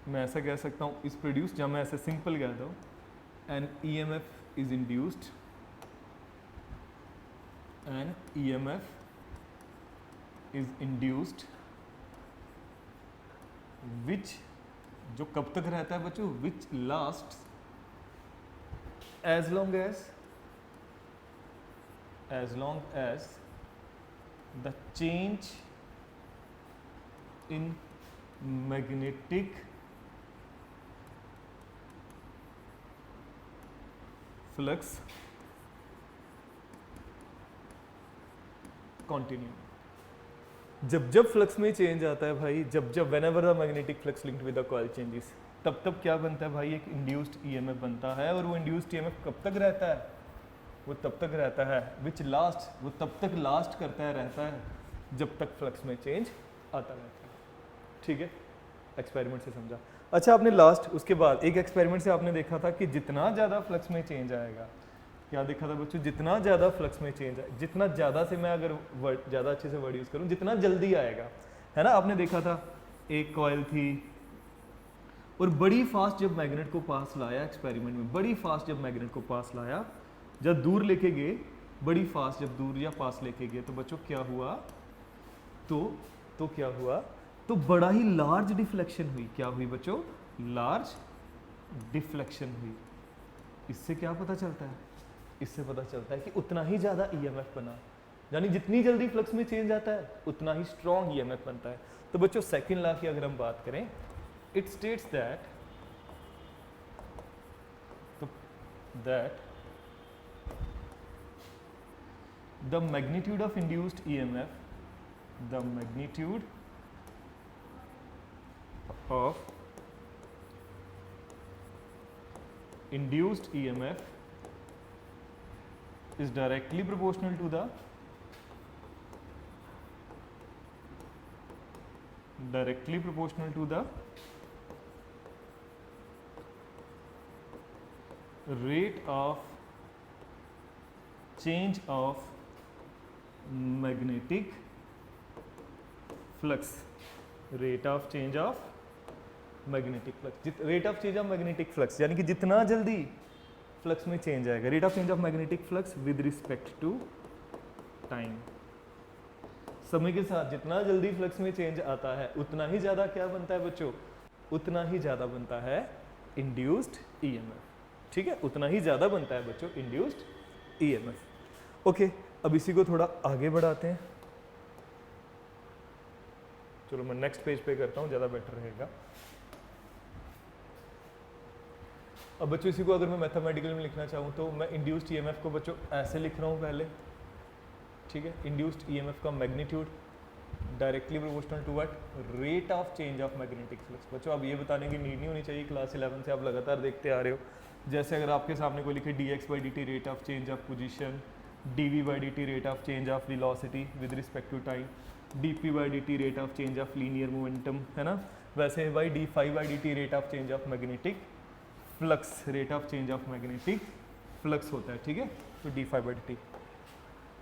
मैं ऐसा कह सकता हूँ इस प्रोड्यूस, जब मैं ऐसे सिंपल कहता हूँ, an EMF is induced which, जो कब तक रहता है बच्चों, which last as long as the change in magnetic flux continue. जब फ्लक्स में चेंज आता है भाई, जब whenever the magnetic flux linked with the coil changes, तब क्या बनता है भाई, एक इंड्यूस्ड ईएमएफ बनता है। और वो इंड्यूस्ड ईएमएफ कब तक रहता है, वो तब तक रहता है विच लास्ट, वो तब तक लास्ट करता है, रहता है जब तक फ्लक्स में चेंज आता रहता है। ठीक है, एक्सपेरिमेंट से समझा। अच्छा, आपने लास्ट उसके बाद एक एक्सपेरिमेंट से आपने देखा था कि जितना ज़्यादा फ्लक्स में चेंज आएगा, क्या देखा था बच्चों, जितना ज़्यादा फ्लक्स में चेंज आए, जितना ज़्यादा से मैं अगर वर्ड ज़्यादा अच्छे से वर्ड यूज़ करूँ, जितना जल्दी आएगा, है ना। आपने देखा था एक कॉइल थी और बड़ी फास्ट जब मैग्नेट को पास लाया एक्सपेरिमेंट में, बड़ी फास्ट जब मैग्नेट को पास लाया, जब दूर लेके गए, बड़ी फास्ट जब दूर या पास लेके गए, तो बच्चों क्या हुआ, तो क्या हुआ, तो बड़ा ही लार्ज डिफ्लेक्शन हुई। क्या हुई बच्चों, लार्ज डिफ्लेक्शन हुई। इससे क्या पता चलता है, इससे पता चलता है कि उतना ही ज़्यादा ईएमएफ बना, यानी जितनी जल्दी फ्लक्स में चेंज आता है उतना ही स्ट्रॉन्ग ईएमएफ बनता है। तो बच्चों सेकंड लॉ की अगर हम बात करें, it states that the magnitude of induced EMF, the magnitude of induced EMF is directly proportional to the rate of change of magnetic flux, rate of change of magnetic flux, rate of change of magnetic flux यानी कि जितना जल्दी फ्लक्स में चेंज आएगा, rate of change of magnetic flux with respect to time, समय के साथ जितना जल्दी फ्लक्स में चेंज आता है उतना ही ज़्यादा क्या बनता है बच्चों, उतना ही ज़्यादा बनता है इंड्यूस्ड ईएमएफ। ठीक है, उतना ही ज़्यादा बनता है बच्चों इंड्यूस्ड ईएमएफ। ओके, अब इसी को थोड़ा आगे बढ़ाते हैं। चलो मैं नेक्स्ट पेज पे करता हूँ, ज़्यादा बेटर रहेगा। अब बच्चों इसी को अगर मैं मैथमेटिकल में लिखना चाहूँ तो मैं इंड्यूस्ड ईएमएफ को बच्चों ऐसे लिख रहा हूँ पहले। ठीक है, इंड्यूस्ड ईएमएफ का magnitude directly proportional to what, rate of change of magnetic flux. बच्चों अब ये बताने की नीड नहीं होनी चाहिए, क्लास 11 से आप लगातार देखते आ रहे हो। जैसे अगर आपके सामने कोई लिखे dx/dt rate of change of position, dv/dt rate of change of velocity with respect to time, dp/dt rate of change of linear momentum, है ना। वैसे भाई d5/dt rate of change of magnetic flux, rate of change of magnetic flux होता है। ठीक है, तो d5/dt।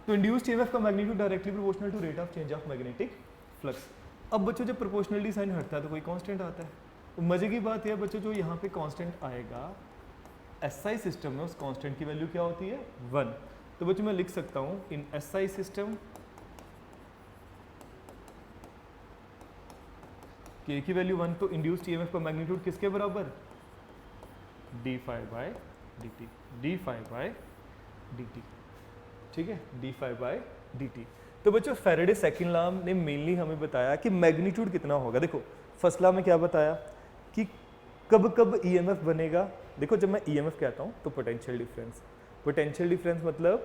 तो इंड्यूस्ड ईएमएफ का magnitude directly proportional to rate of change of magnetic flux. अब बच्चों जब प्रोपोर्शनलिटी साइन हटता है तो कोई कांस्टेंट आता है। तो मजे की बात यह बच्चों, जो यहाँ पे कांस्टेंट आएगा एसआई सिस्टम में, उस कांस्टेंट की वैल्यू क्या होती है, 1। तो बच्चों मैं लिख सकता हूँ इन एसआई सिस्टम के की वैल्यू 1, तो इंड्यूस्ड ईएमएफ का मैग्नीट्यूड किसके बराबर, d5/dt, d5/dt। ठीक है, d5/dt। तो बच्चों फैराडे सेकंड लॉ ने मेनली हमें बताया कि मैग्नीट्यूड कितना होगा। देखो फर्स्ट लॉ में क्या बताया कि कब कब ईएमएफ बनेगा। देखो जब मैं ईएमएफ कहता हूँ तो पोटेंशियल डिफरेंस, पोटेंशियल डिफरेंस मतलब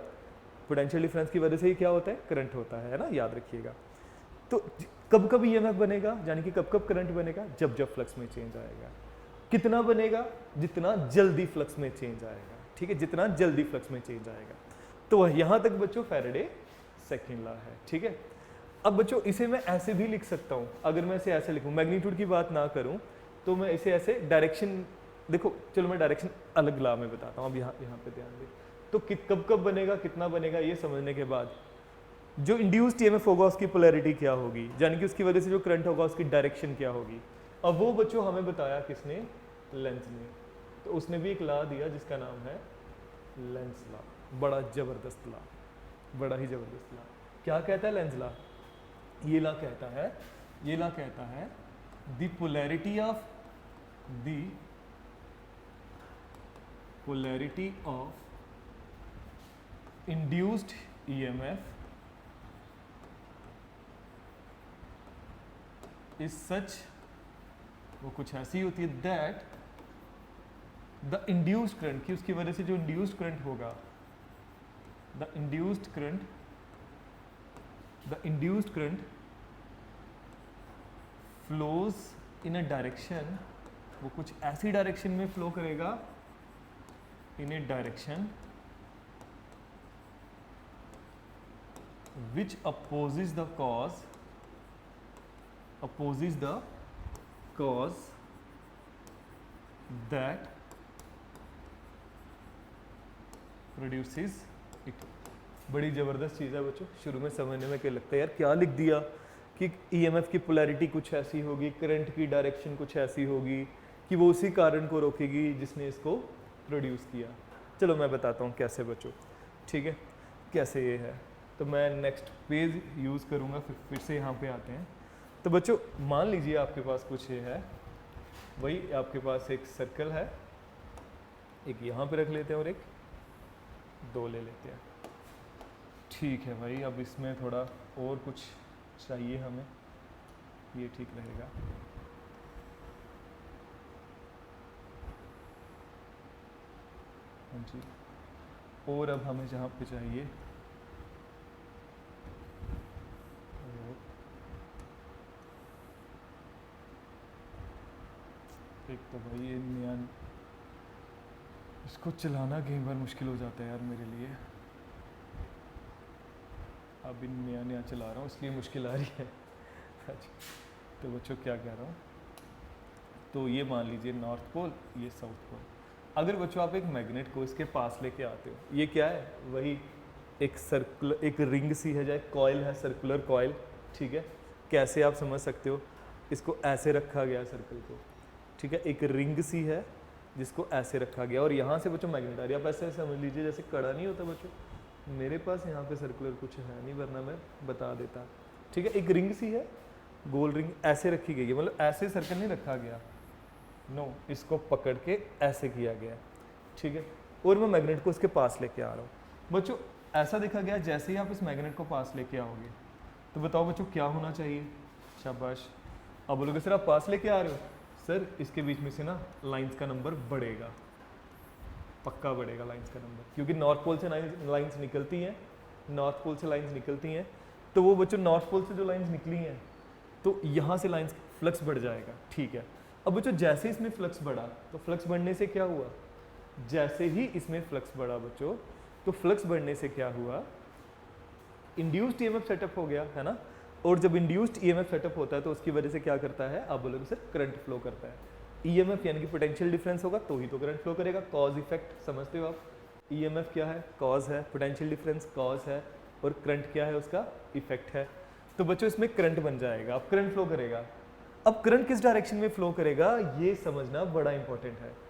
पोटेंशियल डिफरेंस की वजह से ही क्या होता है, करंट होता है ना, याद रखिएगा। तो कब कब ईएमएफ बनेगा, यानी कि कब कब करंट बनेगा, जब जब फ्लक्स में चेंज आएगा। कितना बनेगा, जितना जल्दी फ्लक्स में चेंज आएगा। ठीक है, जितना जल्दी फ्लक्स में चेंज आएगा। तो यहाँ तक बच्चों फैराडे सेकंड लॉ है। ठीक है, अब बच्चों इसे मैं ऐसे भी लिख सकता हूँ, अगर मैं इसे ऐसे लिखूँ, मैग्नीट्यूड की बात ना करूँ तो मैं इसे ऐसे डायरेक्शन, देखो चलो मैं डायरेक्शन अलग लॉ में बताता हूँ। अब यहाँ पे ध्यान दें। तो कब कब बनेगा, कितना बनेगा, ये समझने के बाद जो इंड्यूस्ड ईएमएफ होगा उसकी पोलैरिटी क्या होगी, यानी कि उसकी वजह से जो करंट होगा उसकी डायरेक्शन क्या होगी। अब वो बच्चों हमें बताया किसने, लेंज ने। तो उसने भी एक लॉ दिया जिसका नाम है लेंज लॉ। बड़ा जबरदस्त लॉ, बड़ा ही जबरदस्त लॉ। क्या कहता है लेंज लॉ, ये लॉ कहता है the polarity of induced EMF is such, वो कुछ ऐसी होती है दैट द इंड्यूस्ड करंट, कि उसकी वजह से जो इंड्यूस्ड करंट होगा, the induced current flows in a direction, वो कुछ ऐसी डायरेक्शन में फ्लो करेगा, इन ए direction which opposes the cause that produces it। बड़ी ज़बरदस्त चीज़ है बच्चों, शुरू में समझने में क्या लगता है यार क्या लिख दिया कि ईएमएफ की पोलैरिटी कुछ ऐसी होगी, करंट की डायरेक्शन कुछ ऐसी होगी कि वो उसी कारण को रोकेगी जिसने इसको प्रोड्यूस किया। चलो मैं बताता हूँ कैसे बच्चों, ठीक है, कैसे ये है। तो मैं नेक्स्ट पेज यूज़ करूँगा, फिर से यहाँ पे आते हैं। तो बच्चों मान लीजिए आपके पास कुछ ये है, वही आपके पास एक सर्कल है, एक यहाँ पे रख लेते हैं और एक दो ले लेते हैं। ठीक है भाई, अब इसमें थोड़ा और कुछ चाहिए हमें, ये ठीक रहेगा। हाँ जी, और अब हमें जहाँ पे चाहिए एक तो भाई ये नया, इसको चलाना कई बार मुश्किल हो जाता है यार मेरे लिए। अब इन नया चला रहा हूँ इसलिए मुश्किल आ रही है। अच्छा, तो बच्चों क्या कह रहा हूँ, तो ये मान लीजिए नॉर्थ पोल, ये साउथ पोल। अगर बच्चों आप एक मैग्नेट को इसके पास लेके आते हो, ये क्या है, वही एक सर्कुलर, एक रिंग सी है, जाए कॉइल है, सर्कुलर कॉइल, ठीक है। कैसे आप समझ सकते हो, इसको ऐसे रखा गया सर्कल को, ठीक है, एक रिंग सी है जिसको ऐसे रखा गया, और यहाँ से बच्चों मैग्नेट आ रही है। आप ऐसे समझ लीजिए जैसे कड़ा नहीं होता बच्चों, मेरे पास यहाँ पे सर्कुलर कुछ है नहीं, वरना मैं बता देता, ठीक है। एक रिंग सी है, गोल रिंग ऐसे रखी गई है, मतलब ऐसे सर्कल नहीं रखा गया, नो, इसको पकड़ के ऐसे किया गया, ठीक है। और मैं मैग्नेट को इसके पास लेके आ रहा हूँ बच्चों, ऐसा देखा गया। जैसे ही आप इस मैग्नेट को पास लेके आओगे तो बताओ बच्चों क्या होना चाहिए, शाबाश। अब बोलोगे सर आप पास लेके आ रहे हो, सर इसके बीच में से ना लाइंस का नंबर बढ़ेगा, पक्का बढ़ेगा लाइंस का नंबर, क्योंकि नॉर्थ पोल से लाइंस निकलती हैं, नॉर्थ पोल से लाइंस निकलती हैं, तो वो बच्चों नॉर्थ पोल से जो लाइंस निकली हैं तो यहाँ से लाइंस फ्लक्स बढ़ जाएगा, ठीक है। अब बच्चों जैसे इसमें फ्लक्स बढ़ा, तो फ्लक्स बढ़ने से क्या हुआ, जैसे ही इसमें फ्लक्स बढ़ा बच्चों, तो फ्लक्स बढ़ने से क्या हुआ, इंड्यूस्ड ईएमएफ सेटअप हो गया, है ना। और जब इंड्यूस्ड ईएमएफ सेटअप होता है तो उसकी वजह से क्या करता है, आप बोलोगे सर करंट फ्लो करता है। ईएमएफ यानी कि पोटेंशियल डिफरेंस होगा तो ही तो करंट फ्लो करेगा। कॉज इफेक्ट समझते हो आप, ईएमएफ क्या है, कॉज है, पोटेंशियल डिफरेंस कॉज है, और करंट क्या है, उसका इफेक्ट है। तो बच्चों इसमें करंट बन जाएगा, अब करंट फ्लो करेगा। अब करंट किस डायरेक्शन में फ्लो करेगा ये समझना बड़ा इंपॉर्टेंट है।